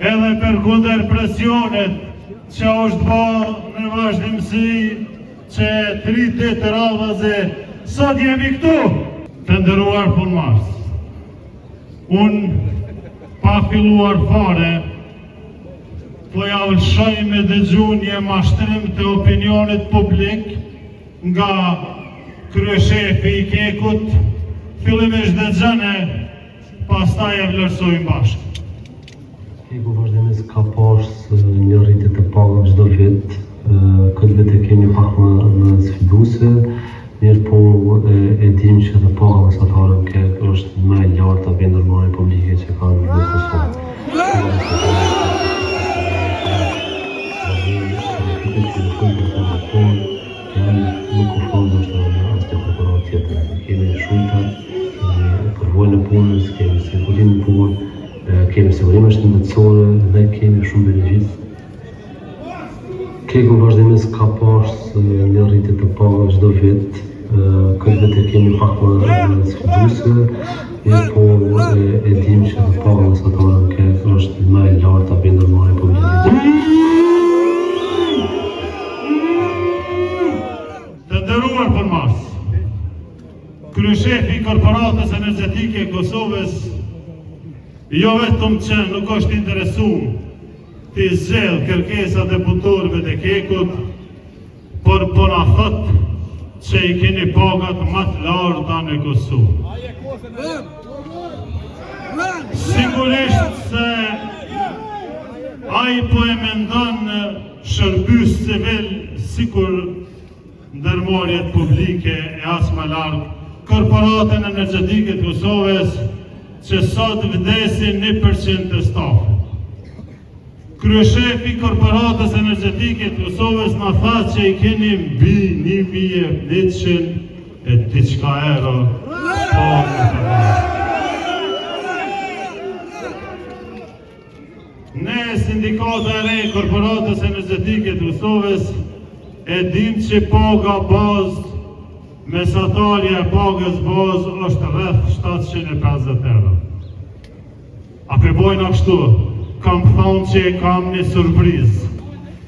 Edhe përkundër presionet që është bërë në vazhdimsi që 3 ditë radhaze, sot jemi këtu të nderuar punëmarrës. Unë pa filluar fare, po ja vëshoj me dëgju një mashtrim të opinionit publik nga kryeshefi i Kekut, fillimisht dëgjone, pastaj e vlerësojmë bashkë. Keku vazhdimisht ka pas një rritje të pagave çdo vit. Këtë vit e kemi pak më sfiduese, mirë po e dim që edhe paga mesatare në Kek është më e lartë te vendërmarrja publike që ka në Kosovë. Nuk u fondo është në asë të preparat tjetër. Kemi shujta, kemi përvojnë në punës, kemi sigurim në punë, kemi sigurime shëndetësore dhe kemi shumë benefic. Keku vazhdimisht ka pas një rritje të pagave çdo vit. Këtë vit e kemi pak më sfiduese, mirë po e dim që edhe paga mesatare në Kek është më e lartë te vendërmarrja publike. Të nderuar punëmarrës, kryeshefi i Korporatës Energjetike e Kosovës jo vetëm që nuk është interesuar të zgjidhë kërkesat e punëtorëve të Kekut, por po na thot që i keni pagat më të larta në Kosovë. Sigurisht se ai po e mendon shërbys civil sikur ndërmarrjet publike e as më larg. Korporatën Energjetike të Kosovës që sot vdesin 1% të stafit. Kryeshefi i Korporatës Energjetike të Kosovës na tha që i keni mbi 1100 e diçka euro pagë. Ne sindikata e re e Korporatës Energjetike të Kosovës e dim që paga bazë, mesatarja e pagës bazë është rreth 750 euro. A përbojnë kështu? Kam thonë që kam një surprizë.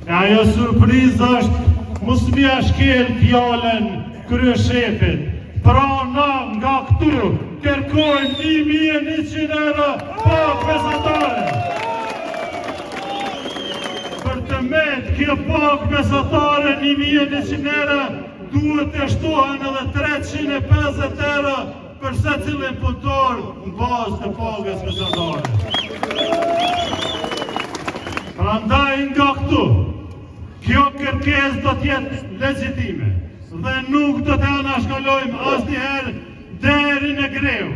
E ajo surprizë është mos mja shkel fjallën kryeshefit. Pra na nga këtu kërkojmë 1100 euro pagë mesatare. Për të met kjo pagë mesatare 1100 euro duhet të shtohen edhe 350 euro për secilin punëtor në bazë të pagës mesatare. Prandaj nga këtu, kjo kërkesë do t'jetë legjitime dhe nuk do të anashkalojmë asnjëherë deri në greu.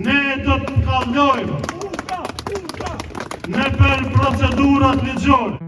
Ne do të kallojmë në për procedurat ligjore.